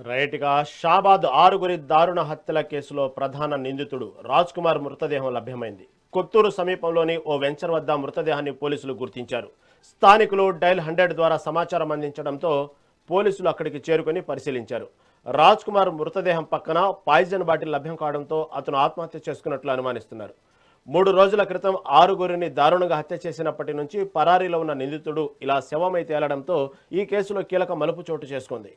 రైట్గా షాబాద్ ఆరుగురి దారుణ హత్యల కేసులో ప్రధాన నిందితుడు రాజ్ కుమార్ మృతదేహం లభ్యమైంది. కొత్తూరు సమీపంలోని ఓ వెంచర్ వద్ద మృతదేహాన్ని పోలీసులు గుర్తించారు. స్థానికులు డైల్ 100 ద్వారా సమాచారం అందించడంతో పోలీసులు అక్కడికి చేరుకొని పరిశీలించారు. రాజ్ కుమార్ మృతదేహం పక్కన పాయిజన్ బాటిల్ లభ్యం కావడంతో అతను ఆత్మహత్య చేసుకున్నట్లు అనుమానిస్తున్నారు. 3 రోజుల క్రితం ఆరుగురిని దారుణంగా హత్య చేసినప్పటి నుంచి పరారీలో ఉన్న నిందితుడు ఇలా శవమై తేలడంతో ఈ కేసులో కీలక మలుపు చోటు చేసుకుంది.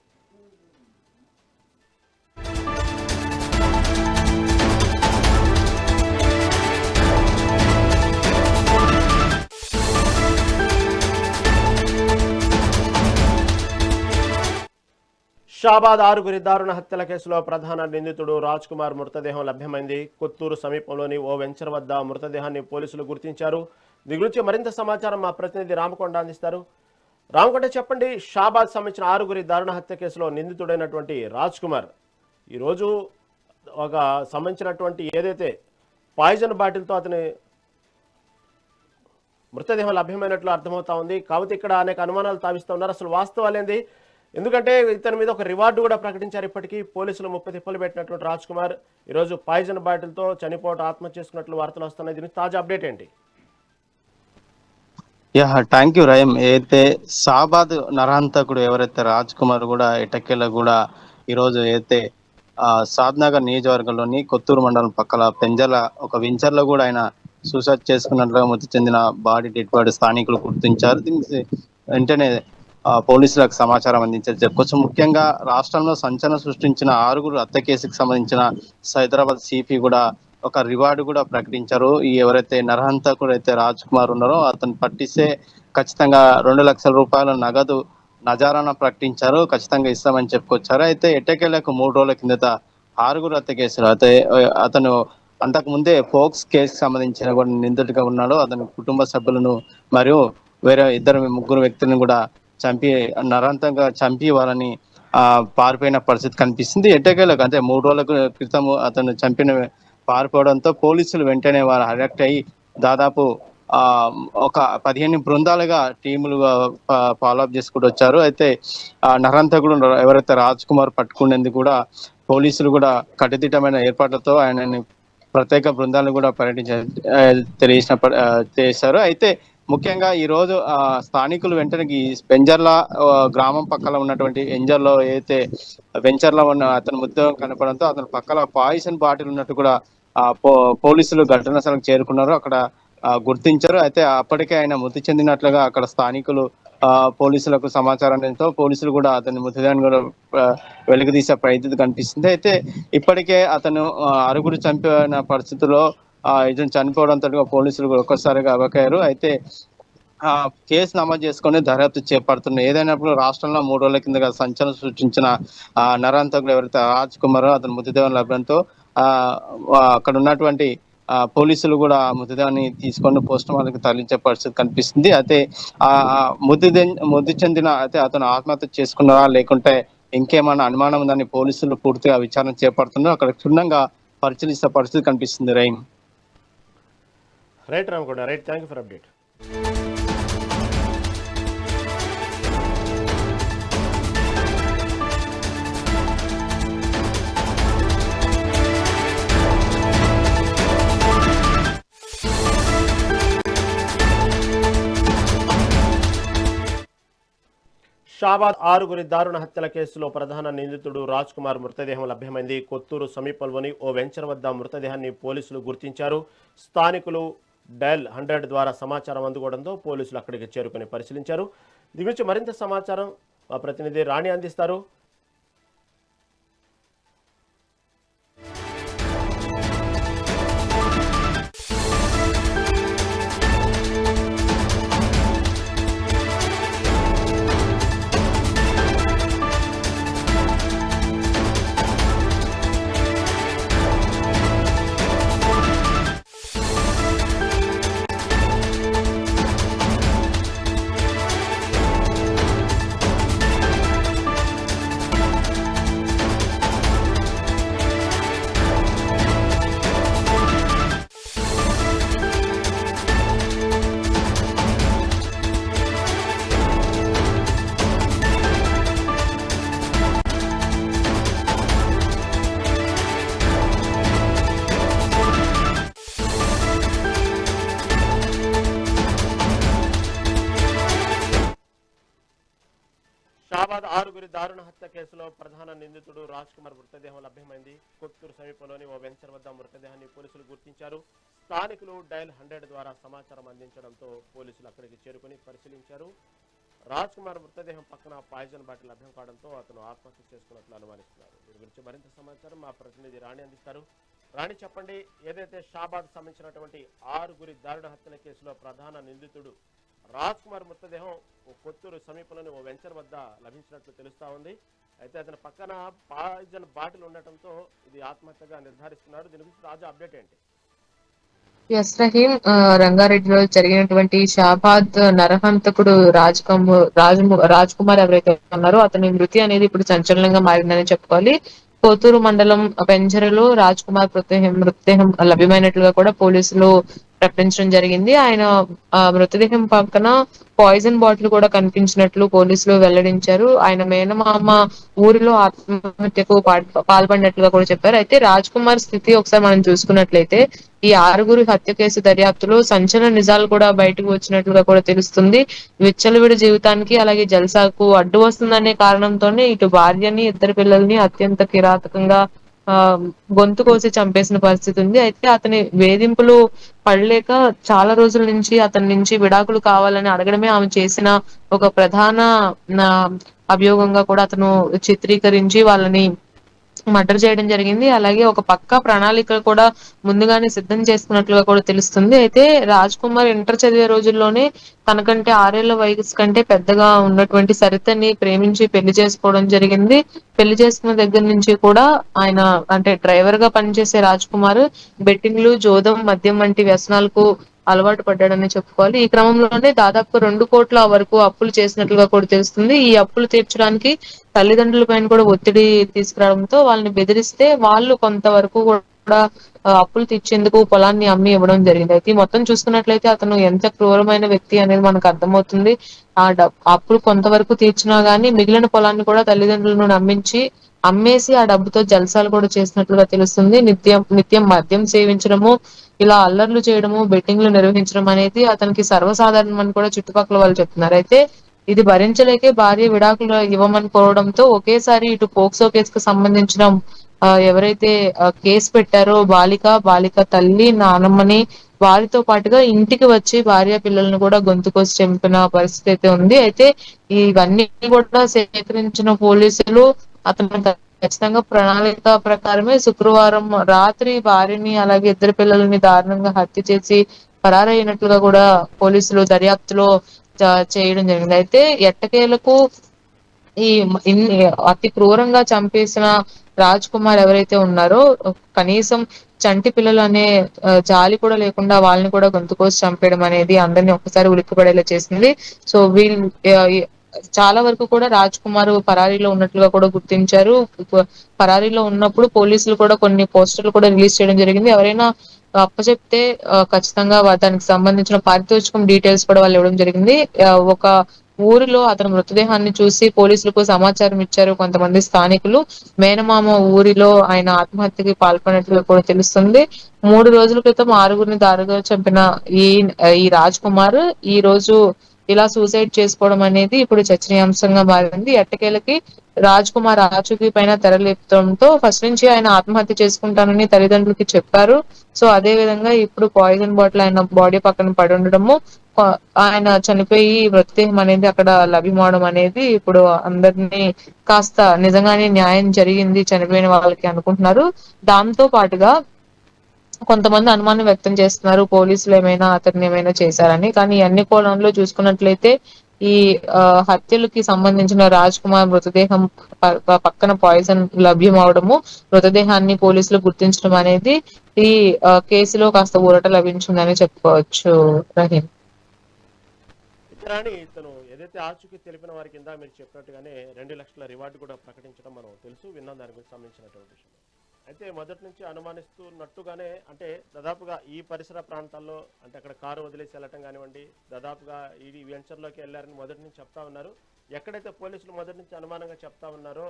షాబాద్ ఆరుగురి దారుణ హత్యల కేసులో ప్రధాన నిందితుడు రాజ్ కుమార్ మృతదేహం లభ్యమైంది. కొత్తూరు సమీపంలోని ఓ వెంచర్ వద్ద మృతదేహాన్ని పోలీసులు గుర్తించారు. దీని గురించి మరింత సమాచారం మా ప్రతినిధి రామకొండ అందిస్తారు. రామకొండ, చెప్పండి, షాబాద్ సంబంధించిన ఆరుగురి దారుణ హత్య కేసులో నిందితుడైనటువంటి రాజ్ కుమార్ ఈరోజు ఒక సంబంధించినటువంటి ఏదైతే పాయిజన్ బాటిల్తో అతని మృతదేహం లభ్యమైనట్లు అర్థమవుతా ఉంది. కాబట్టి ఇక్కడ అనేక అనుమానాలు తావిస్తూ ఉన్నారు. అసలు వాస్తవాలేంది? ఎందుకంటే ఇతని మీద ఒక రివార్డు కూడా ప్రకటించారు. ఇప్పటికీ పోలీసులు 30 తిప్పలు పెట్టినటువంటి రాజ్ కుమార్ ఈరోజు పాయిజన్ బాటిల్తో చనిపోవడం, ఆత్మహత్య చేసుకున్నట్లు వార్తలు వస్తున్నాయి. దీనికి తాజా అప్డేట్ ఏంటి? Thank you Rayam. అయితే షాబాద్ నరహంతకుడు ఎవరైతే రాజ్ కుమార్ కూడా ఎటకెళ్ళ కూడా ఈరోజు అయితే సాద్నగర్ నియోజకవర్గంలోని కొత్తూరు మండలం పక్కల పెంజల ఒక వెంచర్లో కూడా ఆయన సూసైడ్ చేసుకున్నట్లుగా మృతి చెందిన బాడీ డెడ్ బాడీ స్థానికులు గుర్తించారు. దీనికి వెంటనే పోలీసులకు సమాచారం అందించారు చెప్పుకోవచ్చు. ముఖ్యంగా రాష్ట్రంలో సంచలనం సృష్టించిన ఆరుగురు హత్య కేసుకు సంబంధించిన హైదరాబాద్ సిపి కూడా ఒక రివార్డు కూడా ప్రకటించారు. ఈ ఎవరైతే నరహంతకుడు అయితే రాజ్ కుమార్ ఉన్నారో అతను పట్టిస్తే ఖచ్చితంగా 2 లక్షల రూపాయల నగదు నజారాన ప్రకటించారు. ఖచ్చితంగా ఇస్తామని చెప్పుకొచ్చారు. అయితే ఎట్టకేలకు 3 రోజుల కిందట ఆరుగురు హత్య కేసులు అయితే అతను అంతకు ముందే ఫోక్స్ కేసు సంబంధించిన కూడా నిందితుడిగా ఉన్నాడు. అతని కుటుంబ సభ్యులను మరియు వేరే 2-3 వ్యక్తులను కూడా నరహంతంగా చంపి వాళ్ళని పారిపోయిన పరిస్థితి కనిపిస్తుంది. ఎట్టకేలకు అంటే 3 రోజుల క్రితం అతను చంపిన పారిపోవడంతో పోలీసులు వెంటనే వారు అలర్ట్ అయ్యి దాదాపు ఒక 15 బృందాలుగా టీములుగా ఫాలోఅప్ చేసుకుంటూ వచ్చారు. అయితే నరహంతకుడు ఎవరైతే రాజ్ కుమార్ పట్టుకునేందుకు కూడా పోలీసులు కూడా కట్టుదిట్టమైన ఏర్పాట్లతో ఆయనని ప్రత్యేక బృందాలను కూడా చేశారు. అయితే ముఖ్యంగా ఈ రోజు స్థానికులు వెంటనే పెంజర్ల గ్రామం పక్కన ఉన్నటువంటి ఎంజర్లో ఏదైతే వెంచర్లో ఉన్న అతను మృతదేహం కనపడంతో అతని పక్కన పాయిజన్ బాటిల్ ఉన్నట్టు కూడా పోలీసులు ఘటనా స్థలానికి చేరుకున్నారు. అక్కడ గుర్తించారు. అయితే అప్పటికే ఆయన మృతి చెందినట్లుగా అక్కడ స్థానికులు పోలీసులకు సమాచారంతో పోలీసులు కూడా అతని మృతదేహాన్ని కూడా వెలుగుదీసే ప్రయత్నం కనిపిస్తుంది. అయితే ఇప్పటికే అతను ఆరుగురు చంపిన పరిస్థితుల్లో ఇతను చనిపోవడంతో పోలీసులు కూడా ఒక్కసారిగా అవాకయ్యారు. అయితే కేసు నమోదు చేసుకుని దర్యాప్తు చేపడుతున్నారు. ఏదైనప్పుడు రాష్ట్రంలో 3 రోజుల కింద సంచలనం సృష్టించిన నరహంతకుడు ఎవరైతే రాజ్ కుమార్ అతని మృతదేహం లభ్యంతో అక్కడ ఉన్నటువంటి పోలీసులు కూడా మృతదేహాన్ని తీసుకొని పోస్ట్ మార్టంకి తరలించే పరిస్థితి కనిపిస్తుంది. అయితే మృతి చెందిన అయితే అతను ఆత్మహత్య చేసుకున్నారా లేకుంటే ఇంకేమైనా అనుమానం ఉందని పోలీసులు పూర్తిగా విచారణ చేపడుతున్నారు. అక్కడ క్షుణ్ణంగా పరిశీలిస్తే పరిస్థితి కనిపిస్తుంది. Right Ramakonda, right, thank you for update. Shabad ఆరుగురి దారుణ హత్యల కేసులో ప్రధాన నిందితుడు రాజ్ కుమార్ మృతదేహం లభ్యమైంది. కొత్తూరు సమీపంలోని ఓ వెంచర్ వద్ద మృతదేహాన్ని పోలీసులు గుర్తించారు. స్థానికులు డైల్ 100 ద్వారా సమాచారం అందుకోవడంతో పోలీసులు అక్కడికి చేరుకుని పరిశీలించారు. దీని గురించి మరింత సమాచారం మా ప్రతినిధి రాణి అందిస్తారు. షాబాద్ ఆరుగురి దారుణ హత్య కేసులో ప్రధాన నిందితుడు రాజ్ కుమార్ మృతదేహం లభ్యమైంది. కొత్తూరు సమీపంలోని ఓ వెంచర్ వద్ద మృతదేహాన్ని పోలీసులు గుర్తించారు. స్థానికులు డయల్ 100 ద్వారా సమాచారం అందించడంతో పోలీసులు అక్కడికి చేరుకుని పరిశీలించారు. రాజ్ కుమార్ మృతదేహం పక్కన పాయిజన్ బాటిల్ లభ్యం కావడంతో అతను ఆత్మహత్య చేసుకున్నట్లు అనుమానిస్తున్నారు. దీని గురించి మరింత సమాచారం మా ప్రతినిధి రాణి అందిస్తారు. రాణి, చెప్పండి, ఏదైతే షాబాద్ సంబంధించినటువంటి ఆరుగురి దారుణ హత్యల కేసులో ప్రధాన నిందితుడు రాజ్ కుమార్ మృతదేహం కొత్తూరు సమీపంలోని ఓ వెంచర్ వద్ద లభించినట్లు తెలుస్తా ఉంది. అయితే అతని పక్కన పాయిజన్ బాటిల్ ఉండటంతో ఇది ఆత్మహత్యగా నిర్ధారిస్తున్నారు. దీని గురించి తాజా అప్డేట్ ఏంటి? ఎస్ రహీం, రంగారెడ్డిలో జరిగినటువంటి షాబాద్ నరహంతకుడు రాజ్ కుమార్ ఎవరైతే ఉన్నారో అతని మృతి అనేది ఇప్పుడు సంచలనంగా మారిందని చెప్పుకోవాలి. కోతూరు మండలం పెంజరలో రాజ్ కుమార్ మృతదేహం లభ్యమైనట్లుగా కూడా పోలీసులు ప్రకటించడం జరిగింది. ఆయన మృతదేహం పక్కన పాయిజన్ బాటిల్ కూడా కనిపించినట్లు పోలీసులు వెల్లడించారు. ఆయన మేనమామ ఊరిలో ఆత్మహత్యకు పాల్పడినట్లుగా కూడా చెప్పారు. అయితే రాజ్ కుమార్ స్థితి ఒకసారి మనం చూసుకున్నట్లయితే ఈ ఆరుగురు హత్య కేసు దర్యాప్తులో సంచలన నిజాలు కూడా బయటకు వచ్చినట్లుగా కూడా తెలుస్తుంది. విచ్చలవిడి జీవితానికి అలాగే జల్సాకు అడ్డు వస్తుందనే కారణంతోనే ఇటు భార్యని, ఇద్దరు పిల్లల్ని అత్యంత కిరాతకంగా ఆ గొంతు కోసి చంపేసిన పరిస్థితి ఉంది. అయితే అతని వేధింపులు పడలేక చాలా రోజుల నుంచి అతని నుంచి విడాకులు కావాలని అడగడమే ఆమె చేసిన ఒక ప్రధాన ఆ, అభియోగంగా కూడా అతను చిత్రీకరించి వాళ్ళని మర్డర్ చేయడం జరిగింది. అలాగే ఒక పక్కా ప్రణాళిక కూడా ముందుగానే సిద్ధం చేసుకున్నట్లుగా కూడా తెలుస్తుంది. అయితే రాజ్ కుమార్ ఇంటర్ చదివే రోజుల్లోనే తనకంటే 6 ఏళ్ల వయసు కంటే పెద్దగా ఉన్నటువంటి సరితని ప్రేమించి పెళ్లి చేసుకోవడం జరిగింది. పెళ్లి చేసుకున్న దగ్గర నుంచి కూడా ఆయన అంటే డ్రైవర్ గా పనిచేసే రాజ్ కుమార్ బెట్టింగ్లు, జోదం, మద్యం వంటి వ్యసనాలకు అలవాటు పడ్డాడని చెప్పుకోవాలి. ఈ క్రమంలోనే దాదాపు 2 కోట్ల వరకు అప్పులు చేసినట్లుగా కూడా తెలుస్తుంది. ఈ అప్పులు తీర్చడానికి తల్లిదండ్రుల పైన కూడా ఒత్తిడి తీసుకురావడంతో వాళ్ళని బెదిరిస్తే వాళ్ళు కొంతవరకు కూడా అప్పులు తీర్చేందుకు పొలాన్ని అమ్మి ఇవ్వడం జరిగింది. అయితే మొత్తం చూసుకున్నట్లయితే అతను ఎంత క్రూరమైన వ్యక్తి అనేది మనకు అర్థమవుతుంది. అప్పులు కొంతవరకు తీర్చినా గానీ మిగిలిన పొలాన్ని కూడా తల్లిదండ్రులను నమ్మించి అమ్మేసి ఆ డబ్బుతో జల్సాలు కూడా చేసినట్లుగా తెలుస్తుంది. నిత్యం నిత్యం మద్యం సేవించడము, ఇలా అల్లర్లు చేయడము, బెట్టింగ్లు నిర్వహించడం అనేది అతనికి సర్వసాధారణం అని కూడా చుట్టుపక్కల వాళ్ళు చెప్తున్నారు. అయితే ఇది భరించలేకే భార్య విడాకులు ఇవ్వమని కోరడంతో ఒకేసారి ఇటు పోక్సో కేసుకు సంబంధించిన ఎవరైతే కేసు పెట్టారో బాలిక తల్లి, నానమ్మని వారితో పాటుగా ఇంటికి వచ్చి భార్య పిల్లలను కూడా గొంతు కోసి చంపిన పరిస్థితి అయితే ఉంది. అయితే ఇవన్నీ కూడా సేకరించిన పోలీసులు అతను ఖచ్చితంగా ప్రణాళిక ప్రకారమే శుక్రవారం రాత్రి భార్యని అలాగే ఇద్దరు పిల్లల్ని దారుణంగా హత్య చేసి పరారైనట్లుగా కూడా పోలీసులు దర్యాప్తులో చేయడం జరిగింది. అయితే ఎట్టకేలకు ఈ అతి క్రూరంగా చంపేసిన రాజ్ కుమార్ ఎవరైతే ఉన్నారో కనీసం చంటి పిల్లలు అనే జాలి కూడా లేకుండా వాళ్ళని కూడా గొంతు కోసి చంపేయడం అనేది అందరినీ ఒక్కసారి ఉలిక్కిపడేలా చేసింది. సో వీళ్ళు చాలా వరకు కూడా రాజ్ కుమార్ పరారీలో ఉన్నట్లుగా కూడా గుర్తించారు. పరారీలో ఉన్నప్పుడు పోలీసులు కూడా కొన్ని పోస్టర్లు కూడా రిలీజ్ చేయడం జరిగింది. ఎవరైనా అప్పచెప్తే ఖచ్చితంగా దానికి సంబంధించిన పారితోషికం డీటెయిల్స్ కూడా వాళ్ళు ఇవ్వడం జరిగింది. ఒక ఊరిలో అతని మృతదేహాన్ని చూసి పోలీసులకు సమాచారం ఇచ్చారు కొంతమంది స్థానికులు. మేనమామ ఊరిలో ఆయన ఆత్మహత్యకి పాల్పడినట్లు కూడా తెలుస్తుంది. 3 రోజుల క్రితం 6గురిని దారుగా చంపిన ఈ రాజ్ కుమార్ ఈ రోజు ఇలా సూసైడ్ చేసుకోవడం అనేది ఇప్పుడు చర్చనీయాంశంగా మారింది. ఎట్టకేలకి రాజ్ కుమార్ ఆచూకీ పైన తెరలేపడంతో ఫస్ట్ నుంచి ఆయన ఆత్మహత్య చేసుకుంటానని తల్లిదండ్రులకి చెప్పారు. సో అదే విధంగా ఇప్పుడు పాయిజన్ బాటిల్ ఆయన బాడీ పక్కన పడి ఉండడము, ఆయన చనిపోయి మృతదేహం అనేది అక్కడ లభ్యమవడం అనేది ఇప్పుడు అందరినీ కాస్త నిజంగానే న్యాయం జరిగింది చనిపోయిన వాళ్ళకి అనుకుంటున్నారు. దాంతో పాటుగా కొంతమంది అనుమానం వ్యక్తం చేస్తున్నారు పోలీసులు అతన్ని ఏమైనా చేశారని. కానీ అన్ని కోణంలో చూసుకున్నట్లయితే ఈ హత్యలకి సంబంధించిన రాజ్ కుమార్ మృతదేహం పక్కన పాయిజన్ లభ్యం అవడము, మృతదేహాన్ని పోలీసులు గుర్తించడం అనేది ఈ కేసులో కాస్త ఊరట లభించిందని చెప్పుకోవచ్చు. రహీం, రాణి, ఇతను ఏదైతే ఆచూకీ తెలిపిన వారి కింద మీరు చెప్పినట్టుగానే 2 లక్షల రివార్డు కూడా ప్రకటించడం మనం విన్నాం దాని గురించి సంబంధించినటువంటి విషయం. అయితే మొదటి నుంచి అనుమానిస్తున్నట్టుగానే అంటే దాదాపుగా ఈ పరిసర ప్రాంతాల్లో అంటే అక్కడ కారు వదిలేసి వెళ్ళటం కానివ్వండి, దాదాపుగా ఈ వెంచర్లోకి వెళ్ళారని మొదటి నుంచి చెప్తా ఉన్నారు. ఎక్కడైతే పోలీసులు మొదటి నుంచి అనుమానంగా చెప్తా ఉన్నారో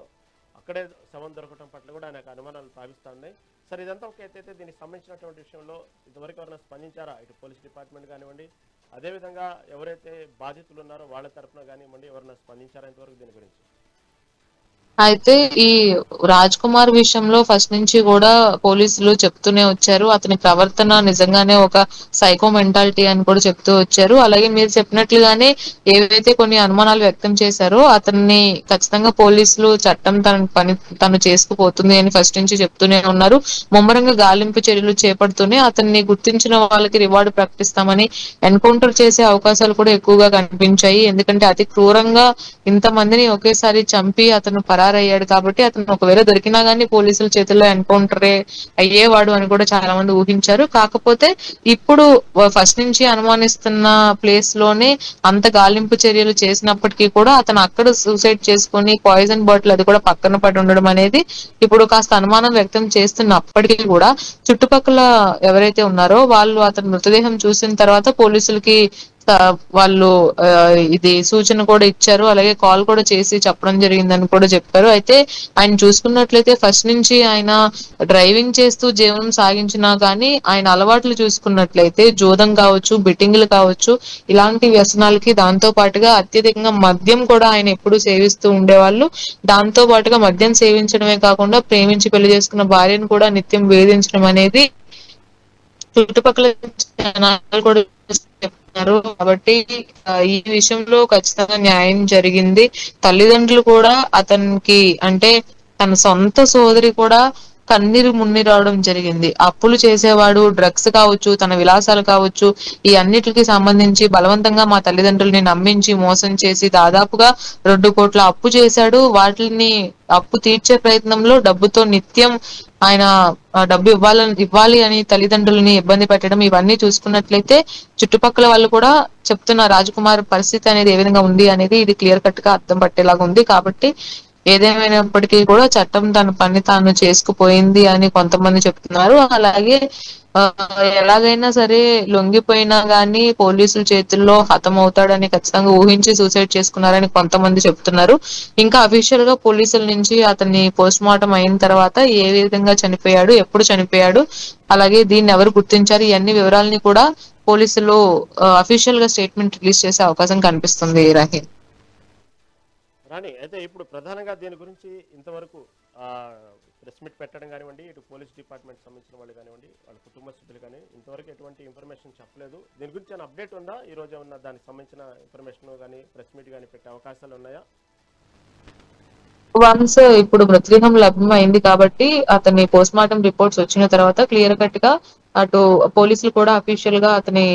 అక్కడే శవం దొరకడం పట్ల కూడా ఆయనకు అనుమానాలు తావిస్తూ ఉన్నాయి. సరే, ఇదంతా ఒక అయితే దీనికి సంబంధించినటువంటి విషయంలో ఇంతవరకు ఎవరైనా స్పందించారా? ఇటు పోలీస్ డిపార్ట్మెంట్ కానివ్వండి, అదేవిధంగా ఎవరైతే బాధితులు ఉన్నారో వాళ్ళ తరఫున కానివ్వండి ఎవరైనా స్పందించారా ఇంతవరకు దీని గురించి? అయితే ఈ రాజ్ కుమార్ విషయంలో ఫస్ట్ నుంచి కూడా పోలీసులు చెప్తూనే వచ్చారు. అతని ప్రవర్తన నిజంగానే ఒక సైకో మెంటాలిటీ అని కూడా చెప్తూ వచ్చారు. అలాగే మీరు చెప్పినట్లుగానే ఏవైతే కొన్ని అనుమానాలు వ్యక్తం చేశారో అతన్ని ఖచ్చితంగా పోలీసులు చట్టం తన పని తను చేసుకుపోతుంది అని ఫస్ట్ నుంచి చెప్తూనే ఉన్నారు. ముమ్మరంగా గాలింపు చర్యలు చేపడుతూనే అతన్ని గుర్తించిన వాళ్ళకి రివార్డు ప్రకటిస్తామని ఎన్కౌంటర్ చేసే అవకాశాలు కూడా ఎక్కువగా కనిపించాయి. ఎందుకంటే అతి క్రూరంగా ఇంతమందిని ఒకేసారి చంపి అతను పరారయ్యాడు కాబట్టి అతను ఒకవేళ దొరికినా గానీ పోలీసుల చేతుల్లో ఎన్కౌంటరే అయ్యేవాడు అని కూడా చాలా మంది ఊహించారు. కాకపోతే ఇప్పుడు ఫస్ట్ నుంచి అనుమానిస్తున్న ప్లేస్ లోనే అంత గాలింపు చర్యలు చేసినప్పటికీ కూడా అతను అక్కడ సూసైడ్ చేసుకొని పాయిజన్ బాటిల్ అది కూడా పక్కన పడి ఉండడం అనేది ఇప్పుడు కాస్త అనుమానం వ్యక్తం చేస్తున్నప్పటికీ కూడా చుట్టుపక్కల ఎవరైతే ఉన్నారో వాళ్ళు అతని మృతదేహం చూసిన తర్వాత పోలీసులకి వాళ్ళు ఇది సూచన కూడా ఇచ్చారు. అలాగే కాల్ కూడా చేసి చెప్పడం జరిగిందని కూడా చెప్పారు. అయితే ఆయన చూసుకున్నట్లయితే ఫస్ట్ నుంచి ఆయన డ్రైవింగ్ చేస్తూ జీవనం సాగించినా కానీ ఆయన అలవాట్లు చూసుకున్నట్లయితే జూదం కావచ్చు, బెట్టింగ్లు కావచ్చు, ఇలాంటి వ్యసనాలకి దాంతో పాటుగా అత్యధికంగా మద్యం కూడా ఆయన ఎప్పుడూ సేవిస్తూ ఉండేవాళ్ళు. దాంతో పాటుగా మద్యం సేవించడమే కాకుండా ప్రేమించి పెళ్లి చేసుకున్న భార్యను కూడా నిత్యం వేధించడం అనేది చుట్టుపక్కల జనాలు కూడా చెప్తున్నారు. కాబట్టి ఈ విషయంలో ఖచ్చితంగా న్యాయం జరిగింది. తల్లిదండ్రులు కూడా అతనికి అంటే తన సొంత సోదరి కూడా కన్నీరు మున్నీరు రావడం జరిగింది. అప్పులు చేసేవాడు, డ్రగ్స్ కావచ్చు, తన విలాసాలు కావచ్చు, ఈ అన్నిటికి సంబంధించి బలవంతంగా మా తల్లిదండ్రుల్ని నమ్మించి మోసం చేసి దాదాపుగా 2 కోట్ల అప్పు చేశాడు. వాటిని అప్పు తీర్చే ప్రయత్నంలో డబ్బుతో నిత్యం ఆయన డబ్బు ఇవ్వాలి అని తల్లిదండ్రులని ఇబ్బంది పెట్టడం ఇవన్నీ చూసుకున్నట్లయితే చుట్టుపక్కల వాళ్ళు కూడా చెప్తున్న రాజకుమార్ పరిస్థితి అనేది ఏ విధంగా ఉంది అనేది ఇది క్లియర్ కట్ గా అర్థం పట్టేలాగా ఉంది. కాబట్టి ఏదేమైనప్పటికీ కూడా చట్టం తన పని తాను చేసుకుపోయింది అని కొంతమంది చెప్తున్నారు. అలాగే ఆ ఎలాగైనా సరే లొంగిపోయినా గానీ పోలీసుల చేతుల్లో హతమవుతాడని ఖచ్చితంగా ఊహించి సూసైడ్ చేసుకున్నారని కొంతమంది చెప్తున్నారు. ఇంకా అఫీషియల్ గా పోలీసుల నుంచి అతన్ని పోస్ట్ మార్టం అయిన తర్వాత ఏ విధంగా చనిపోయాడు, ఎప్పుడు చనిపోయాడు, అలాగే దీన్ని ఎవరు గుర్తించారు, ఈ అన్ని వివరాలని కూడా పోలీసులు అఫీషియల్ గా స్టేట్మెంట్ రిలీజ్ చేసే అవకాశం కనిపిస్తుంది. రహీం రాణి, అయితే ఇప్పుడు ప్రధానంగా దీని గురించి ఇంతవరకు ప్రెస్ మీట్ పెట్టడం కానివ్వండి, ఇటు పోలీస్ డిపార్ట్మెంట్ సంబంధించిన వాళ్ళు కానివ్వండి, వాళ్ళ కుటుంబ సభ్యులు కానీ ఇంతవరకు ఎటువంటి ఇన్ఫర్మేషన్ చెప్పలేదు. దీని గురించి ఏమైనా అప్డేట్ ఉందా? ఈ రోజు ఏమన్నా దానికి సంబంధించిన ఇన్ఫర్మేషన్ కానీ ప్రెస్ మీట్ కానీ పెట్టే అవకాశాలు ఉన్నాయా? వన్స్ ఇప్పుడు మృతదేహం లభ్యం అయింది కాబట్టి అతని పోస్ట్ మార్టం రిపోర్ట్స్ వచ్చిన తర్వాత క్లియర్ కట్ గా అటు పోలీసులు కూడా అఫీషియల్ గా అతని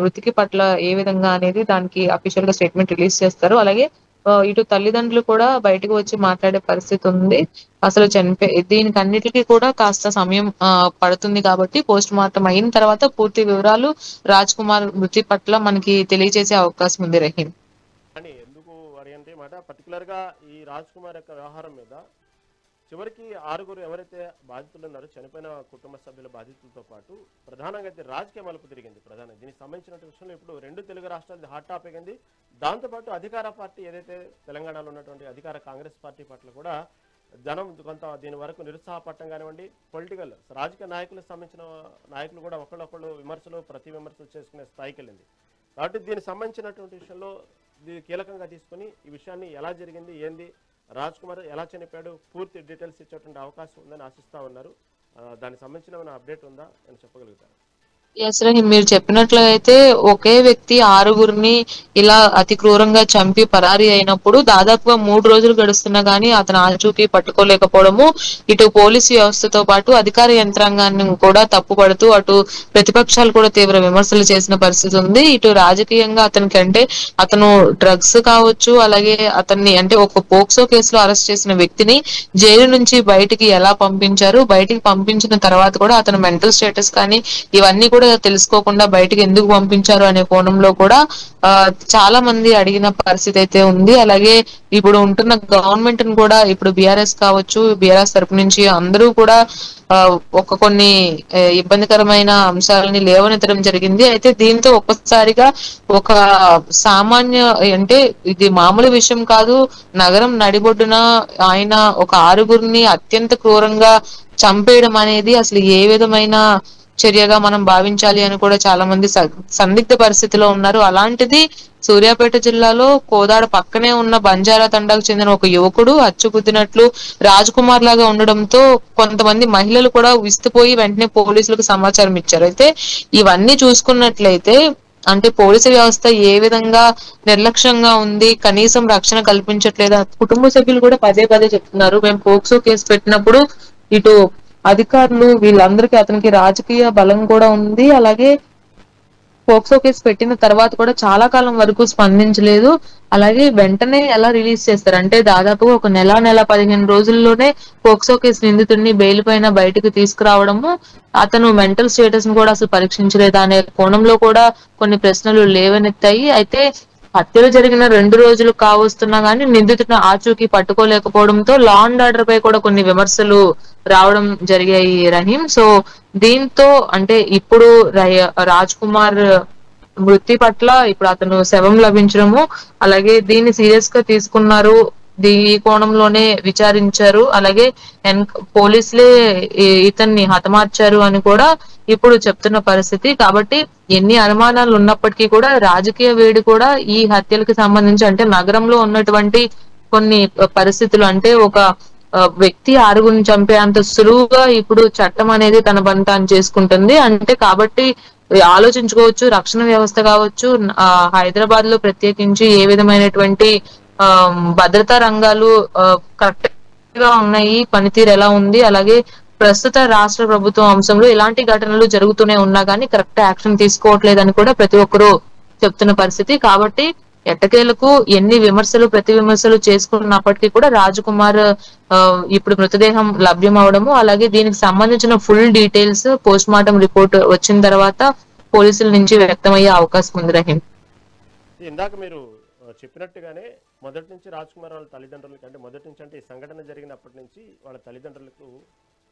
మృతికి పట్ల ఏ విధంగా అనేది దానికి అఫీషియల్ గా స్టేట్మెంట్ రిలీజ్ చేస్తారు. అలాగే ఇటు తల్లిదండ్రులు కూడా బయటకు వచ్చి మాట్లాడే పరిస్థితి ఉంది. అసలు దీనికి అన్నిటికీ కూడా కాస్త సమయం పడుతుంది కాబట్టి పోస్ట్ మార్టం అయిన తర్వాత పూర్తి వివరాలు రాజ్ కుమార్ మృతి పట్ల మనకి తెలియజేసే అవకాశం ఉంది. రహీం అని ఎందుకు అని అంటే మాట పర్టికులర్గా ఈ రాజ్ కుమార్ యొక్క వ్యవహారం మీద చివరికి 6 ఎవరైతే బాధితులు ఉన్నారో చనిపోయిన కుటుంబ సభ్యుల బాధితులతో పాటు ప్రధానంగా అయితే రాజకీయ మలుపు తిరిగింది. ప్రధానంగా దీనికి సంబంధించిన విషయంలో ఇప్పుడు 2 తెలుగు రాష్ట్రాలు హాట్ టాపిక్ అయింది. దాంతోపాటు అధికార పార్టీ ఏదైతే తెలంగాణలో ఉన్నటువంటి అధికార కాంగ్రెస్ పార్టీ పట్ల కూడా జనం కొంత దీని వరకు నిరుత్సాహపడటం కానివ్వండి, పొలిటికల్ రాజకీయ నాయకులకు సంబంధించిన నాయకులు కూడా ఒకళ్ళొకళ్ళు విమర్శలు ప్రతి విమర్శలు చేసుకునే స్థాయికి వెళ్ళింది. కాబట్టి దీనికి సంబంధించినటువంటి విషయంలో దీన్ని కీలకంగా తీసుకుని ఈ విషయాన్ని ఎలా జరిగింది, ఏంది, రాజ్ కుమార్ ఎలా చనిపోయాడు, పూర్తి డీటెయిల్స్ ఇచ్చేటువంటి అవకాశం ఉందని ఆశిస్తా ఉన్నారు. దానికి సంబంధించిన ఏమైనా అప్డేట్ ఉందా అని చెప్పగలుగుతారు? ఎస్ రహీం, మీరు చెప్పినట్లయితే ఒకే వ్యక్తి 6 ఇలా అతి క్రూరంగా చంపి పరారీ అయినప్పుడు దాదాపుగా 3 రోజులు గడుస్తున్నా గానీ అతను ఆచూకీ పట్టుకోలేకపోవడము ఇటు పోలీసు వ్యవస్థతో పాటు అధికార యంత్రాంగాన్ని కూడా తప్పుపడుతూ అటు ప్రతిపక్షాలు కూడా తీవ్ర విమర్శలు చేసిన పరిస్థితి ఉంది. ఇటు రాజకీయంగా అతనికి అంటే అతను డ్రగ్స్ కావచ్చు, అలాగే అతన్ని అంటే ఒక పోక్సో కేసులో అరెస్ట్ చేసిన వ్యక్తిని జైలు నుంచి బయటికి ఎలా పంపించారు, బయటికి పంపించిన తర్వాత కూడా అతను మెంటల్ స్టేటస్ కానీ ఇవన్నీ కూడా తెలుసుకోకుండా బయటికి ఎందుకు పంపించారు అనే కోణంలో కూడా చాలా మంది అడిగిన పరిస్థితి అయితే ఉంది. అలాగే ఇప్పుడు ఉంటున్న గవర్నమెంట్ ను కూడా ఇప్పుడు బీఆర్ఎస్ కావచ్చు, బీఆర్ఎస్ తరపు నుంచి అందరూ కూడా కొన్ని ఇబ్బందికరమైన అంశాలని లేవనెత్తడం జరిగింది. అయితే దీంతో ఒక్కసారిగా ఒక సామాన్య అంటే ఇది మామూలు విషయం కాదు. నగరం నడిబొడ్డున ఆయన ఒక 6 అత్యంత క్రూరంగా చంపేయడం అనేది అసలు ఏ విధమైన చర్యగా మనం భావించాలి అని కూడా చాలా మంది సందిగ్ధ పరిస్థితిలో ఉన్నారు. అలాంటిది సూర్యాపేట జిల్లాలో కోదాడ పక్కనే ఉన్న బంజారా తండాకు చెందిన ఒక యువకుడు అచ్చుగుద్దినట్లు రాజ్ కుమార్ లాగా ఉండడంతో కొంతమంది మహిళలు కూడా విస్తుపోయి వెంటనే పోలీసులకు సమాచారం ఇచ్చారు. అయితే ఇవన్నీ చూసుకున్నట్లయితే అంటే పోలీసు వ్యవస్థ ఏ విధంగా నిర్లక్ష్యంగా ఉంది, కనీసం రక్షణ కల్పించట్లేదా. కుటుంబ సభ్యులు కూడా పదే పదే చెప్తున్నారు, మేము పోక్సో కేసు పెట్టినప్పుడు ఇటు అధికారులు వీళ్ళందరికీ అతనికి రాజకీయ బలం కూడా ఉంది, అలాగే పోక్సో కేసు పెట్టిన తర్వాత కూడా చాలా కాలం వరకు స్పందించలేదు. అలాగే వెంటనే ఎలా రిలీజ్ చేస్తారు అంటే దాదాపు ఒక నెల 15 రోజుల్లోనే పోక్సో కేసు నిందితుడిని బెయిల్ పైన బయటకు తీసుకురావడము, అతను మెంటల్ స్టేటస్ ను కూడా అసలు పరీక్షించలేదా అనే కోణంలో కూడా కొన్ని ప్రశ్నలు లేవనెత్తాయి. అయితే హత్యలు జరిగిన 2 రోజులు కావస్తున్నా గానీ నిందితుడిని ఆచూకీ పట్టుకోలేకపోవడంతో లా అండ్ ఆర్డర్ పై కూడా కొన్ని విమర్శలు రావడం జరిగాయి రహీం. సో దీంతో అంటే ఇప్పుడు రాజ్ కుమార్ మృతి పట్ల ఇప్పుడు అతను శవం లభించడము, అలాగే దీన్ని సీరియస్ గా తీసుకున్నారు, ఈ కోణంలోనే విచారించారు, అలాగే పోలీసులే ఇతన్ని హతమార్చారు అని కూడా ఇప్పుడు చెప్తున్న పరిస్థితి. కాబట్టి ఎన్ని అనుమానాలు ఉన్నప్పటికీ కూడా రాజకీయ వేడి కూడా ఈ హత్యలకు సంబంధించి అంటే నగరంలో ఉన్నటువంటి కొన్ని పరిస్థితులు అంటే ఒక వ్యక్తి ఆరుగురిని చంపే అంత సులువుగా ఇప్పుడు చట్టం అనేది తన పని తాను చేసుకుంటుంది. అంటే కాబట్టి ఆలోచించుకోవచ్చు, రక్షణ వ్యవస్థ కావచ్చు, హైదరాబాద్ లో ప్రత్యేకించి ఏ విధమైనటువంటి ఆ భద్రతా రంగాలు కరెక్ట్ గా ఉన్నాయి, పనితీరు ఎలా ఉంది, అలాగే ప్రస్తుత రాష్ట్ర ప్రభుత్వం అంశంలో ఇలాంటి ఘటనలు జరుగుతూనే ఉన్నా కానీ కరెక్ట్ యాక్షన్ తీసుకోవట్లేదని కూడా ప్రతి ఒక్కరూ చెప్తున్న పరిస్థితి. కాబట్టి ఎట్టకేలకు ఎన్ని విమర్శలు ప్రతి విమర్శలు చేసుకున్నప్పటికీ కూడా రాజకుమార్ ఇప్పుడు మృతదేహం లభ్యం అవడము, అలాగే దీనికి సంబంధించిన full details post mortem report వచ్చిన తర్వాత పోలీసుల నుంచి వ్యక్తమయ్యే అవకాశం ఉంది రహీం. ఇందాక మీరు చెప్పినట్టుగానే మొదటి నుంచి రాజ్ కుమార్ వాళ్ళ తల్లిదండ్రులకి అంటే మొదటి నుంచి అంటే ఈ సంఘటన జరిగినప్పటి నుంచి వాళ్ళ తల్లిదండ్రులకు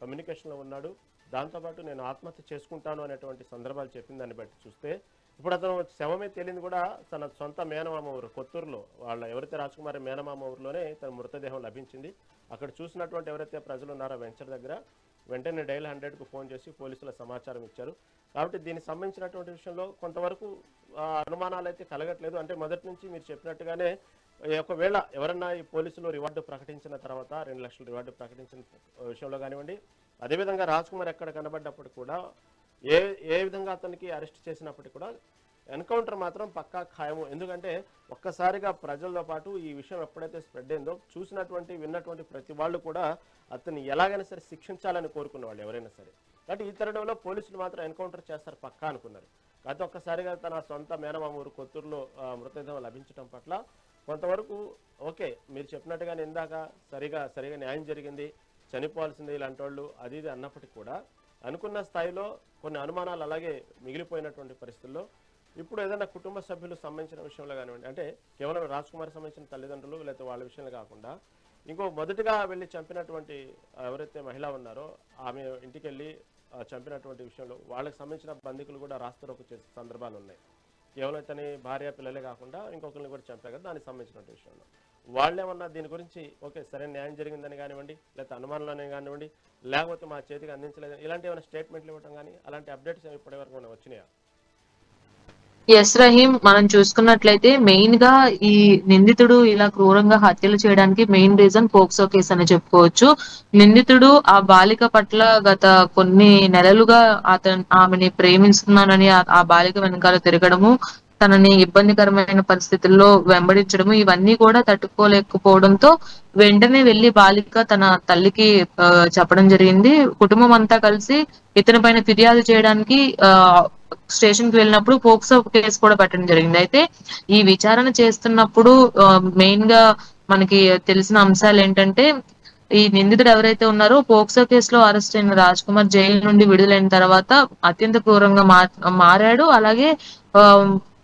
కమ్యూనికేషన్లో ఉన్నాడు. దాంతోపాటు నేను ఆత్మహత్య చేసుకుంటాను అనేటువంటి సందర్భాలు చెప్పిన దాన్ని బట్టి చూస్తే ఇప్పుడు అతను శవమే తేలింది కూడా తన సొంత మేనమామ ఊరు కొత్తూరులో, వాళ్ళ ఎవరైతే రాజ్ కుమార్ మేనమామ ఊరిలోనే తన మృతదేహం లభించింది. అక్కడ చూసినటువంటి ఎవరైతే ప్రజలు ఉన్నారో వెంచర్ దగ్గర వెంటనే డైల్ 100కు ఫోన్ చేసి పోలీసుల సమాచారం ఇచ్చారు. కాబట్టి దీనికి సంబంధించినటువంటి విషయంలో కొంతవరకు అనుమానాలు అయితే కలగట్లేదు. అంటే మొదటి నుంచి మీరు చెప్పినట్టుగానే ఒకవేళ ఎవరన్నా ఈ పోలీసులు రివార్డు ప్రకటించిన తర్వాత 2 లక్షల రివార్డు ప్రకటించిన విషయంలో కానివ్వండి, అదేవిధంగా రాజ్ కుమార్ ఎక్కడ కనబడ్డప్పుడు కూడా ఏ విధంగా అతనికి అరెస్ట్ చేసినప్పటికీ కూడా ఎన్కౌంటర్ మాత్రం పక్కా ఖాయము. ఎందుకంటే ఒక్కసారిగా ప్రజలతో పాటు ఈ విషయం ఎప్పుడైతే స్ప్రెడ్ అయిందో చూసినటువంటి విన్నటువంటి ప్రతి వాళ్ళు కూడా అతన్ని ఎలాగైనా సరే శిక్షించాలని కోరుకున్న వాళ్ళు ఎవరైనా సరే. కాబట్టి ఈ తరుణంలో పోలీసులు మాత్రం ఎన్కౌంటర్ చేస్తారు పక్కా అనుకున్నారు. కాకపోతే ఒక్కసారిగా తన సొంత మేనమామ ఊరు కొత్తూరులో మృతదేహం లభించడం పట్ల కొంతవరకు ఓకే మీరు చెప్పినట్టుగానే ఇందాక సరిగా న్యాయం జరిగింది, చనిపోవాల్సింది ఇలాంటి వాళ్ళు అది ఇది అన్నప్పటికీ కూడా అనుకున్న స్థాయిలో కొన్ని అనుమానాలు అలాగే మిగిలిపోయినటువంటి పరిస్థితుల్లో ఇప్పుడు ఏదైనా కుటుంబ సభ్యులు సంబంధించిన విషయంలో కానివ్వండి, అంటే కేవలం రాజ్ కుమార్ సంబంధించిన తల్లిదండ్రులు లేకపోతే వాళ్ళ విషయంలో కాకుండా ఇంకో మొదటగా వెళ్ళి చంపినటువంటి ఎవరైతే మహిళ ఉన్నారో ఆమె ఇంటికి వెళ్ళి చంపినటువంటి విషయంలో వాళ్ళకి సంబంధించిన బంధుకులు కూడా రాస్తారోకు చేసే సందర్భాలు ఉన్నాయి. కేవలం ఇతని భార్య పిల్లలే కాకుండా ఇంకొకరిని కూడా చంపారు కదా, దానికి సంబంధించిన విషయంలో వాళ్ళేమన్నా దీని గురించి ఓకే సరైన న్యాయం జరిగిందని కానివ్వండి, లేకపోతే అనుమానంలోనే కానివ్వండి, లేకపోతే మా చేతికి అందించలేదని ఇలాంటి ఏమైనా స్టేట్మెంట్లు ఇవ్వడం కానీ అలాంటి అప్డేట్స్ ఇప్పటివరకు ఏమైనా వచ్చినాయా? ఎస్ రహీం, మనం చూసుకున్నట్లయితే మెయిన్ గా ఈ నిందితుడు ఇలా క్రూరంగా హత్యలు చేయడానికి మెయిన్ రీజన్ పోక్సో కేసు అని చెప్పుకోవచ్చు. నిందితుడు ఆ బాలిక పట్ల గత కొన్ని నెలలుగా ఆమెని ప్రేమిస్తున్నానని ఆ బాలిక వెనకాల తిరగడము, తనని ఇబ్బందికరమైన పరిస్థితుల్లో వెంబడించడము, ఇవన్నీ కూడా తట్టుకోలేకపోవడంతో వెంటనే వెళ్లి బాలిక తన తల్లికి చెప్పడం జరిగింది. కుటుంబం అంతా కలిసి ఇతని పైన ఫిర్యాదు చేయడానికి స్టేషన్ కి వెళ్ళినప్పుడు పోక్సో కేసు కూడా పెట్టడం జరిగింది. అయితే ఈ విచారణ చేస్తున్నప్పుడు మెయిన్ గా మనకి తెలిసిన అంశాలు ఏంటంటే ఈ నిందితుడు ఎవరైతే ఉన్నారో పోక్సో కేసులో అరెస్ట్ అయిన రాజ్ కుమార్ జైలు నుండి విడుదలైన తర్వాత అత్యంత క్రూరంగా మారాడు. అలాగే ఆ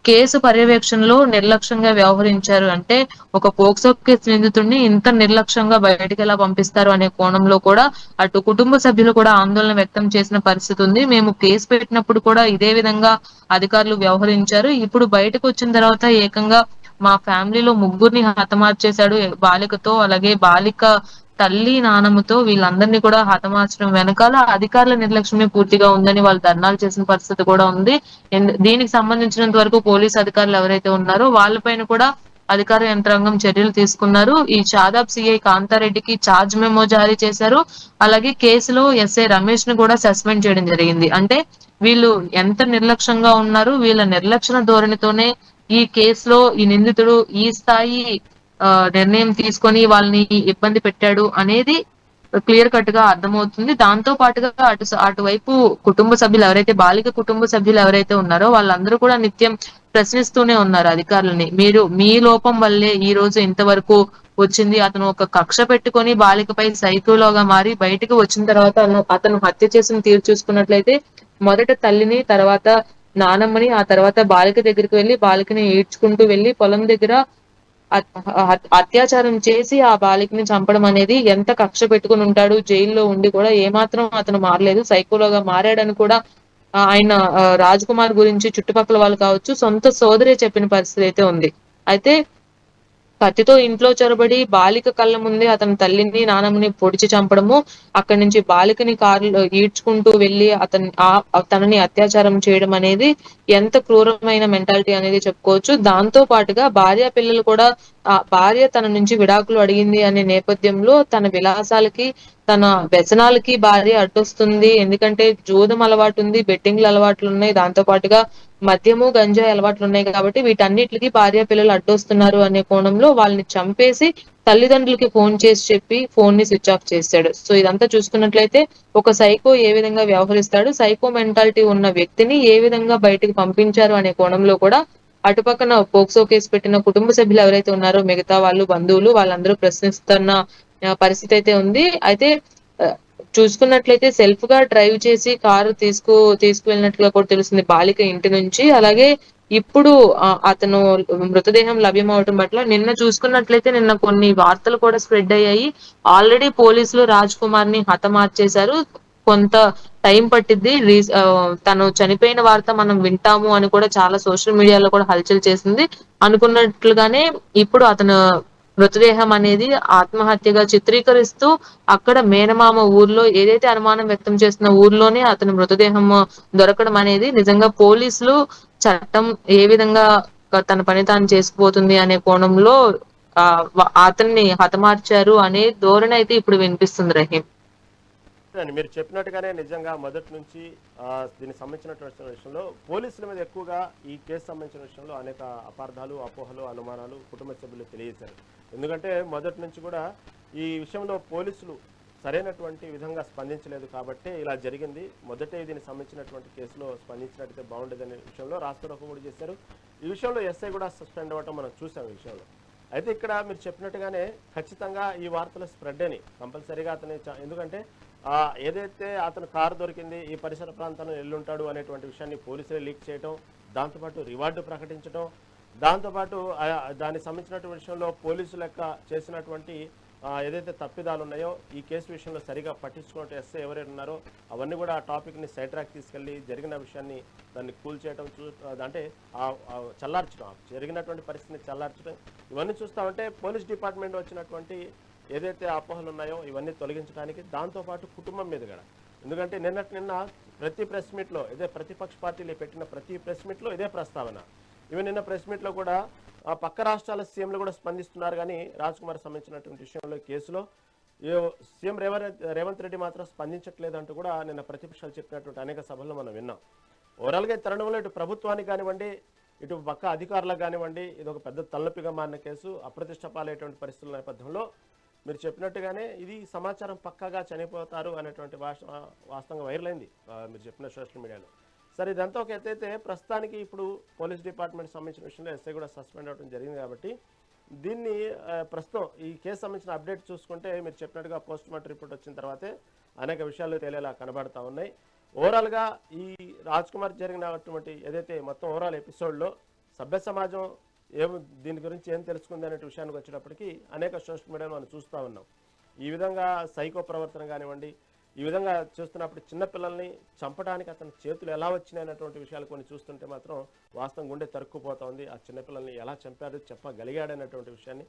కేసు పర్యవేక్షణలో నిర్లక్ష్యంగా వ్యవహరించారు. అంటే ఒక పోక్సో కేసు నిందితుడిని ఇంత నిర్లక్ష్యంగా బయటికి ఎలా పంపిస్తారు అనే కోణంలో కూడా అటు కుటుంబ సభ్యులు కూడా ఆందోళన వ్యక్తం చేసిన పరిస్థితి ఉంది. మేము కేసు పెట్టినప్పుడు కూడా ఇదే విధంగా అధికారులు వ్యవహరించారు, ఇప్పుడు బయటకు వచ్చిన తర్వాత ఏకంగా మా ఫ్యామిలీలో 3 హతమార్చేశాడు బాలికతో, అలాగే బాలిక తల్లి నానమ్మతో వీళ్ళందరినీ కూడా హతమార్చడం వెనకాల అధికారుల నిర్లక్ష్యమే పూర్తిగా ఉందని వాళ్ళు ధర్నాలు చేసిన పరిస్థితి కూడా ఉంది. దీనికి సంబంధించినంత వరకు పోలీసు అధికారులు ఎవరైతే ఉన్నారో వాళ్ళపైన కూడా అధికార యంత్రాంగం చర్యలు తీసుకున్నారు. ఈ షాదాబ్ సిఐ కాంతారెడ్డికి ఛార్జ్ మెమో జారీ చేశారు. అలాగే కేసులో ఎస్ఐ రమేష్ ను కూడా సస్పెండ్ చేయడం జరిగింది. అంటే వీళ్ళు ఎంత నిర్లక్ష్యంగా ఉన్నారు, వీళ్ళ నిర్లక్ష్య ధోరణితోనే ఈ కేసులో ఈ నిందితుడు ఈ స్థాయి నిర్ణయం తీసుకొని వాళ్ళని ఇబ్బంది పెట్టాడు అనేది క్లియర్ కట్ గా అర్థమవుతుంది. దాంతో పాటుగా అటువైపు కుటుంబ సభ్యులు ఎవరైతే బాలిక కుటుంబ సభ్యులు ఎవరైతే ఉన్నారో వాళ్ళందరూ కూడా నిత్యం ప్రశ్నిస్తూనే ఉన్నారు అధికారులని. మీరు మీ లోపం వల్లే ఈ రోజు ఇంతవరకు వచ్చింది. అతను ఒక కక్ష పెట్టుకొని బాలికపై సైకోలోగా మారి బయటకు వచ్చిన తర్వాత అతను హత్య చేసిన తీరు చూసుకున్నట్లయితే మొదట తల్లిని, తర్వాత నానమ్మని, ఆ తర్వాత బాలిక దగ్గరికి వెళ్లి బాలికని ఈడ్చుకుంటూ వెళ్లి పొలం దగ్గర అత్యాచారం చేసి ఆ బాలికని చంపడం అనేది ఎంత కక్ష పెట్టుకుని ఉంటాడు. జైల్లో ఉండి కూడా ఏమాత్రం అతను మారలేదు, సైకోలోగా మారాడని కూడా ఆయన రాజ్ కుమార్ గురించి చుట్టుపక్కల వాళ్ళు కావచ్చు, సొంత సోదరే చెప్పిన పరిస్థితి అయితే ఉంది. అయితే కత్తితో ఇంట్లో చొరబడి బాలిక కళ్ళ ముందే అతని తల్లిని నానమ్మని పొడిచి చంపడము, అక్కడి నుంచి బాలికని కారులో ఈడ్చుకుంటూ వెళ్లి తనని అత్యాచారం చేయడం అనేది ఎంత క్రూరమైన మెంటాలిటీ అనేది చెప్పుకోవచ్చు. దాంతో పాటుగా భార్య పిల్లలు కూడా భార్య తన నుంచి విడాకులు అడిగింది అనే నేపథ్యంలో తన విలాసాలకి తన వ్యసనాలకి భార్య అడ్డొస్తుంది. ఎందుకంటే జూదం అలవాటు ఉంది, బెట్టింగ్ల అలవాట్లు ఉన్నాయి, దాంతో పాటుగా మద్యము గంజాయి అలవాట్లు ఉన్నాయి కాబట్టి వీటన్నిటికి భార్య పిల్లలు అడ్డొస్తున్నారు అనే కోణంలో వాళ్ళని చంపేసి తల్లిదండ్రులకి ఫోన్ చేసి చెప్పి ఫోన్ ని స్విచ్ ఆఫ్ చేశాడు. సో ఇదంతా చూసుకున్నట్లయితే ఒక సైకో ఏ విధంగా వ్యవహరిస్తాడు, సైకో మెంటాలిటీ ఉన్న వ్యక్తిని ఏ విధంగా బయటకు పంపించారు అనే కోణంలో కూడా అటుపక్కన పోక్సో కేసు పెట్టిన కుటుంబ సభ్యులు ఎవరైతే ఉన్నారో మిగతా వాళ్ళు బంధువులు వాళ్ళందరూ ప్రశ్నిస్తున్న పరిస్థితి అయితే ఉంది. అయితే చూసుకున్నట్లయితే సెల్ఫ్ గా డ్రైవ్ చేసి కారు తీసుకువెళ్ళినట్లుగా కూడా తెలుస్తుంది బాలిక ఇంటి నుంచి. అలాగే ఇప్పుడు అతను మృతదేహం లభ్యం అవటం పట్ల నిన్న చూసుకున్నట్లయితే నిన్న కొన్ని వార్తలు కూడా స్ప్రెడ్ అయ్యాయి. ఆల్రెడీ పోలీసులు రాజ్ కుమార్ ని హతమార్చేశారు. కొంత టైం పట్టిద్ది, తను చనిపోయిన వార్త మనం వింటాము అని కూడా చాలా సోషల్ మీడియాలో కూడా హల్చల్ చేసింది. అనుకున్నట్లుగానే ఇప్పుడు అతను మృతదేహం అనేది ఆత్మహత్యగా చిత్రీకరిస్తూ అక్కడ మేనమామ ఊర్లో ఏదైతే అనుమానం వ్యక్తం చేస్తున్న ఊర్లోనే అతని మృతదేహం దొరకడం అనేది నిజంగా పోలీసులు చట్టం ఏ విధంగా తన పని తాను చేసుకుపోతుంది అనే కోణంలో అతన్ని హతమార్చారు అనే ధోరణి అయితే ఇప్పుడు వినిపిస్తుంది రహీం. మీరు చెప్పినట్టుగానే నిజంగా మొదటి నుంచి దీనికి సంబంధించినటువంటి విషయంలో పోలీసుల మీద ఎక్కువగా ఈ కేసు సంబంధించిన విషయంలో అనేక అపార్థాలు, అపోహలు, అనుమానాలు కుటుంబ సభ్యులు తెలియజేశారు. ఎందుకంటే మొదటి నుంచి కూడా ఈ విషయంలో పోలీసులు సరైనటువంటి విధంగా స్పందించలేదు కాబట్టి ఇలా జరిగింది. మొదటే దీనికి సంబంధించినటువంటి కేసులో స్పందించినట్టయితే బాగుండేదనే విషయంలో రాష్ట్ర కూడా చేశారు. ఈ విషయంలో ఎస్ఐ కూడా సస్పెండ్ అవ్వటం మనం చూసాం ఈ విషయంలో. అయితే ఇక్కడ మీరు చెప్పినట్టుగానే ఖచ్చితంగా ఈ వార్తలు స్ప్రెడ్ అని కంపల్సరీగా అతని ఎందుకంటే ఏదైతే అతను కారు దొరికింది ఈ పరిసర ప్రాంతాల్లో ఎల్లుంటాడు అనేటువంటి విషయాన్ని పోలీసులే లీక్ చేయటం, దాంతోపాటు రివార్డు ప్రకటించడం, దాంతోపాటు దానికి సంబంధించినటువంటి విషయంలో పోలీసుల యొక్క చేసినటువంటి ఏదైతే తప్పిదాలు ఉన్నాయో ఈ కేసు విషయంలో సరిగా పట్టించుకున్నట్టు ఎస్ఐ ఎవరైనా ఉన్నారో అవన్నీ కూడా ఆ టాపిక్ని సైడ్ ట్రాక్ తీసుకెళ్ళి జరిగిన విషయాన్ని దాన్ని కూల్ చేయడం అంటే చల్లార్చడం, జరిగినటువంటి పరిస్థితిని చల్లార్చడం, ఇవన్నీ చూస్తామంటే పోలీస్ డిపార్ట్మెంట్ వచ్చినటువంటి ఏదైతే అపోహలు ఉన్నాయో ఇవన్నీ తొలగించడానికి, దాంతోపాటు కుటుంబం మీద కూడా. ఎందుకంటే నిన్న ప్రతి ప్రెస్ మీట్లో ఇదే ప్రతిపక్ష పార్టీలు పెట్టిన ప్రతి ప్రెస్ మీట్లో ఇదే ప్రస్తావన. ఈవెన్ నిన్న ప్రెస్ మీట్లో కూడా పక్క రాష్ట్రాల సీఎంలు కూడా స్పందిస్తున్నారు, కానీ రాజ్ కుమార్ సంబంధించినటువంటి విషయంలో కేసులో సీఎం రేవంత్ రెడ్డి మాత్రం స్పందించట్లేదంటూ కూడా నిన్న ప్రతిపక్షాలు చెప్పినటువంటి అనేక సభల్లో మనం విన్నాం. ఓవరాల్గా తరుణంలో ఇటు ప్రభుత్వానికి కానివ్వండి, ఇటు పక్క అధికారులకు కానివ్వండి, ఇది ఒక పెద్ద తలనొప్పిగా మారిన కేసు. అప్రతిష్ట పాలయ్యేటువంటి పరిస్థితుల నేపథ్యంలో మీరు చెప్పినట్టుగానే ఇది సమాచారం పక్కాగా చనిపోతారు అనేటువంటి వాస్తవంగా వైరల్ అయింది మీరు చెప్పిన సోషల్ మీడియాలో. సరే, ఇదంతా ఒక ఎత్తైతే ప్రస్తుతానికి ఇప్పుడు పోలీస్ డిపార్ట్మెంట్ సంబంధించిన విషయంలో ఎస్ఐ కూడా సస్పెండ్ అవ్వడం జరిగింది కాబట్టి దీన్ని ప్రస్తుతం ఈ కేసు సంబంధించిన అప్డేట్ చూసుకుంటే మీరు చెప్పినట్టుగా పోస్ట్ మార్టం రిపోర్ట్ వచ్చిన తర్వాతే అనేక విషయాలు తేలేలా కనబడతా ఉన్నాయి. ఓవరాల్గా ఈ రాజ్ కుమార్ జరిగినటువంటి ఏదైతే మొత్తం ఓవరాల్ ఎపిసోడ్లో సభ్య సమాజం దీని గురించి ఏం తెలుసుకుంది అనే విషయానికి వచ్చేటప్పటికి అనేక సోషల్ మీడియాలో మనం చూస్తూ ఉన్నాం. ఈ విధంగా సైకో ప్రవర్తన కానివ్వండి, ఈ విధంగా చూస్తున్నప్పుడు చిన్నపిల్లల్ని చంపడానికి అతని చేతులు ఎలా వచ్చినాయి అనేటువంటి విషయాలు కొన్ని చూస్తుంటే మాత్రం వాస్తవం గుండె తరుక్కుపోతా ఉంది. ఆ చిన్నపిల్లల్ని ఎలా చంపారు చెప్పగలిగాడనేటువంటి విషయాన్ని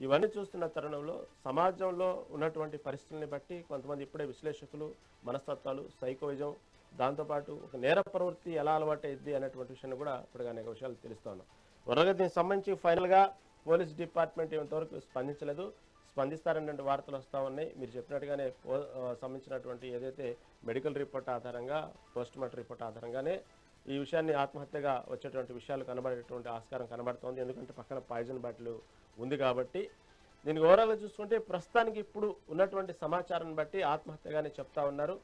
ఇవన్నీ చూస్తున్న తరుణంలో సమాజంలో ఉన్నటువంటి పరిస్థితుల్ని బట్టి కొంతమంది ఇప్పుడే విశ్లేషకులు మనస్తత్వాలు సైకోయిజం దాంతోపాటు ఒక నేర ప్రవృత్తి ఎలా అలవాటైద్ది అనేటువంటి విషయాన్ని కూడా ఇప్పుడు అనేక విషయాలు తెలుస్తూ ఉన్నాం. వరగా దీనికి సంబంధించి ఫైనల్గా పోలీస్ డిపార్ట్మెంట్ ఇంతవరకు స్పందించలేదు. స్పందిస్తారనే వార్తలు వస్తూ ఉన్నాయి. మీరు చెప్పినట్టుగానే సంబంధించినటువంటి ఏదైతే మెడికల్ రిపోర్ట్ ఆధారంగా పోస్ట్ మార్టం రిపోర్ట్ ఆధారంగానే ఈ విషయాన్ని ఆత్మహత్యగా వచ్చేటువంటి విషయాలు కనబడేటువంటి ఆస్కారం కనబడుతోంది. ఎందుకంటే పక్కన పాయిజన్ బాటిల్ ఉంది కాబట్టి. దీనికి ఓవరాల్గా చూసుకుంటే ప్రస్తుతానికి ఇప్పుడు ఉన్నటువంటి సమాచారాన్ని బట్టి ఆత్మహత్యగానే చెప్తా ఉన్నారు.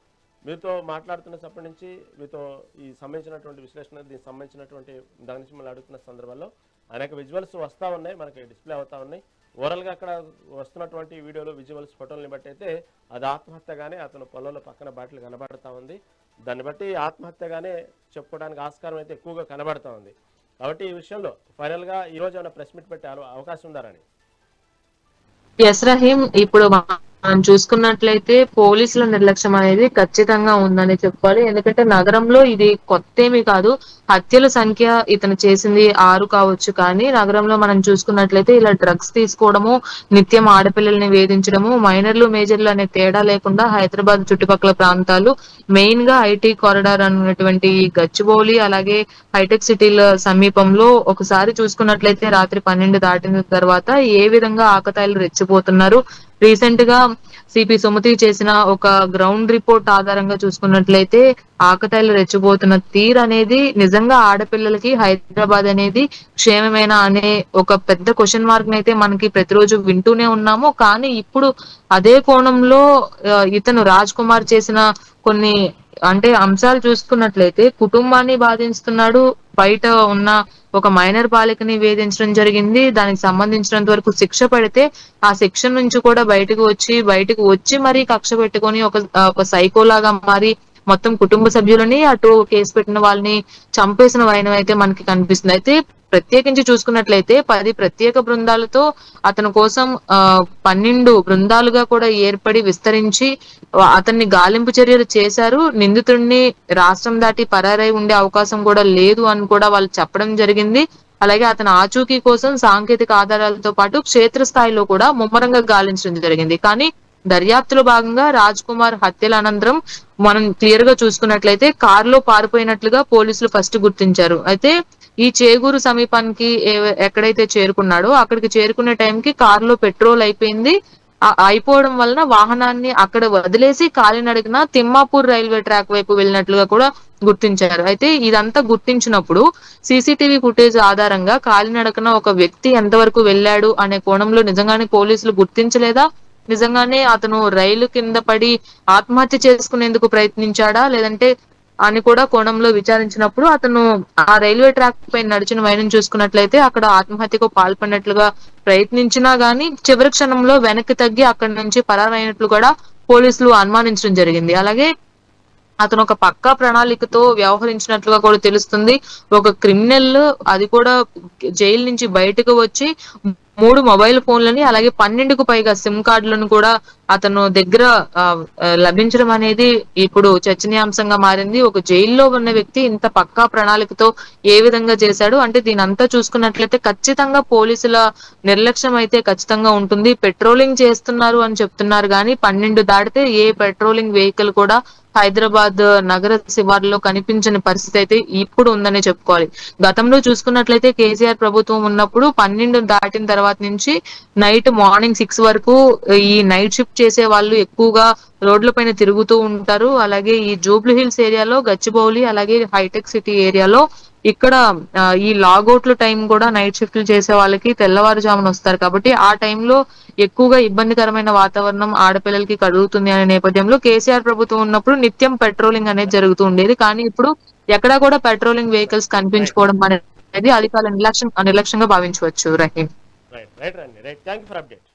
మీతో మాట్లాడుతున్నప్పటి నుంచి మీతో ఈ సంబంధించినటువంటి విశ్లేషణ దీనికి సంబంధించినటువంటి దాని నుంచి మళ్ళీ అడుగుతున్న సందర్భంలో అనేక విజువల్స్ వస్తూ ఉన్నాయి, మనకి డిస్ప్లే అవుతూ ఉన్నాయి. ఓవరాల్గా అక్కడ వస్తున్నటువంటి వీడియోలు విజువల్స్ ఫోటోలని బట్టి అయితే అది ఆత్మహత్యగానే అతను పొలంలో పక్కన బాటిల్ కనబడతా ఉంది. దాన్ని బట్టి ఆత్మహత్యగానే చెప్పుకోవడానికి ఆస్కారం అయితే ఎక్కువగా కనబడతా ఉంది. కాబట్టి ఈ విషయంలో ఫైనల్గా ఈ రోజు ఏమైనా ప్రెస్ మీట్ పెట్టే అవకాశం ఉందారని? ఎస్ రహీం, ఇప్పుడు మనం చూసుకున్నట్లయితే పోలీసుల నిర్లక్ష్యం అనేది ఖచ్చితంగా ఉందని చెప్పుకోవాలి. ఎందుకంటే నగరంలో ఇది కొత్తేమీ కాదు. హత్యల సంఖ్య ఇతను చేసింది 6 కావచ్చు, కానీ నగరంలో మనం చూసుకున్నట్లయితే ఇలా డ్రగ్స్ తీసుకోవడము, నిత్యం ఆడపిల్లల్ని వేధించడము, మైనర్లు మేజర్లు అనే తేడా లేకుండా హైదరాబాద్ చుట్టుపక్కల ప్రాంతాలు, మెయిన్ గా ఐటీ కారిడార్ అన్నటువంటి గచ్చిబౌలి అలాగే హైటెక్ సిటీల సమీపంలో ఒకసారి చూసుకున్నట్లయితే రాత్రి 12 దాటిన తర్వాత ఏ విధంగా ఆకతాయిలు రెచ్చిపోతున్నారు. రీసెంట్ గా సిపి సుమతి చేసిన ఒక గ్రౌండ్ రిపోర్ట్ ఆధారంగా చూసుకున్నట్లయితే ఆకతాయిలు రెచ్చిపోతున్న తీరు అనేది నిజంగా ఆడపిల్లలకి హైదరాబాద్ అనేది క్షేమమేనా అనే ఒక పెద్ద క్వశ్చన్ మార్క్ అయితే మనకి ప్రతిరోజు వింటూనే ఉన్నాము. కానీ ఇప్పుడు అదే కోణంలో ఇతను రాజ్ కుమార్ చేసిన కొన్ని అంశాలు చూసుకున్నట్లయితే కుటుంబాన్ని బాధిస్తున్నాడు, బయట ఉన్న ఒక మైనర్ బాలికని వేధించడం జరిగింది. దానికి సంబంధించినంత వరకు శిక్ష పడితే ఆ శిక్ష నుంచి కూడా బయటకు వచ్చి మరి కక్ష పెట్టుకొని ఒక సైకోలాగా మారి మొత్తం కుటుంబ సభ్యులని అటు కేసు పెట్టిన వాళ్ళని చంపేసిన వైనం అయితే మనకి కనిపిస్తుంది. అయితే ప్రత్యేకించి చూసుకున్నట్లయితే 10 ప్రత్యేక బృందాలతో అతని కోసం 12 బృందాలుగా కూడా ఏర్పడి విస్తరించి అతన్ని గాలింపు చర్యలు చేశారు. నిందితుడిని రాష్ట్రం దాటి పరారై ఉండే అవకాశం కూడా లేదు అని కూడా వాళ్ళు చెప్పడం జరిగింది. అలాగే అతని ఆచూకీ కోసం సాంకేతిక ఆధారాలతో పాటు క్షేత్రస్థాయిలో కూడా ముమ్మరంగా గాలించడం జరిగింది. కానీ దర్యాప్తులో భాగంగా రాజ్ కుమార్ హత్యల అనంతరం మనం క్లియర్ గా చూసుకున్నట్లయితే కారులో పారిపోయినట్లుగా పోలీసులు ఫస్ట్ గుర్తించారు. అయితే ఈ చేగూరు సమీపానికి ఎక్కడైతే చేరుకున్నాడో అక్కడికి చేరుకునే టైంకి కారులో పెట్రోల్ అయిపోవడం వలన వాహనాన్ని అక్కడ వదిలేసి కాలినడకన తిమ్మాపూర్ రైల్వే ట్రాక్ వైపు వెళ్ళినట్లుగా కూడా గుర్తించారు. అయితే ఇదంతా గుర్తించినప్పుడు సీసీటీవీ ఫుటేజ్ ఆధారంగా కాలినడకన ఒక వ్యక్తి ఎంతవరకు వెళ్ళాడు అనే కోణంలో నిజంగానే పోలీసులు గుర్తించలేదా, నిజంగానే అతను రైలు కింద పడి ఆత్మహత్య చేసుకునేందుకు ప్రయత్నించాడా లేదంటే అని కూడా కోణంలో విచారించినప్పుడు అతను ఆ రైల్వే ట్రాక్ పై నడిచిన వైనం చూసుకున్నట్లయితే అక్కడ ఆత్మహత్యకు పాల్పడినట్లుగా ప్రయత్నించినా గానీ చివరి క్షణంలో వెనక్కి తగ్గి అక్కడి నుంచి పరారైనట్లు కూడా పోలీసులు అనుమానించడం జరిగింది. అలాగే అతను ఒక పక్కా ప్రణాళికతో వ్యవహరించినట్లుగా కూడా తెలుస్తుంది. ఒక క్రిమినల్ అది కూడా జైలు నుంచి బయటకు వచ్చి 3 మొబైల్ ఫోన్లని అలాగే 12కు పైగా సిమ్ కార్డులను కూడా అతను దగ్గర లభించడం అనేది ఇప్పుడు చర్చనీయాంశంగా మారింది. ఒక జైల్లో ఉన్న వ్యక్తి ఇంత పక్కా ప్రణాళికతో ఏ విధంగా చేశాడు అంటే దీనంతా చూసుకున్నట్లయితే ఖచ్చితంగా పోలీసుల నిర్లక్ష్యం అయితే ఖచ్చితంగా ఉంటుంది. పెట్రోలింగ్ చేస్తున్నారు అని చెప్తున్నారు కానీ 12 దాటితే ఏ పెట్రోలింగ్ వెహికల్ కూడా హైదరాబాద్ నగర శివార్లో కనిపించని పరిస్థితి అయితే ఇప్పుడు ఉందనే చెప్పుకోవాలి. గతంలో చూసుకున్నట్లయితే కేసీఆర్ ప్రభుత్వం ఉన్నప్పుడు 12 దాటిన తర్వాత నుంచి మార్నింగ్ 6 వరకు ఈ నైట్ షిఫ్ట్ చేసే వాళ్ళు ఎక్కువగా రోడ్ల పైన తిరుగుతూ ఉంటారు. అలాగే ఈ జూబ్లీ హిల్స్ ఏరియాలో గచ్చిబౌలి అలాగే హైటెక్ సిటీ ఏరియాలో ఇక్కడ ఈ లాగౌట్ల టైం కూడా నైట్ షిఫ్ట్లు చేసే వాళ్ళకి తెల్లవారుజామున వస్తారు కాబట్టి ఆ టైంలో ఎక్కువగా ఇబ్బందికరమైన వాతావరణం ఆడపిల్లలకి కలుగుతుంది అనే నేపథ్యంలో కేసీఆర్ ప్రభుత్వం ఉన్నప్పుడు నిత్యం పెట్రోలింగ్ అనేది జరుగుతూ ఉండేది. కానీ ఇప్పుడు ఎక్కడా కూడా పెట్రోలింగ్ వెహికల్స్ కనిపించుకోవడం అనేది అధికారుల నిర్లక్ష్యంగా భావించవచ్చు. రహీం. రైట్ రైట్ రండి right thank you for update.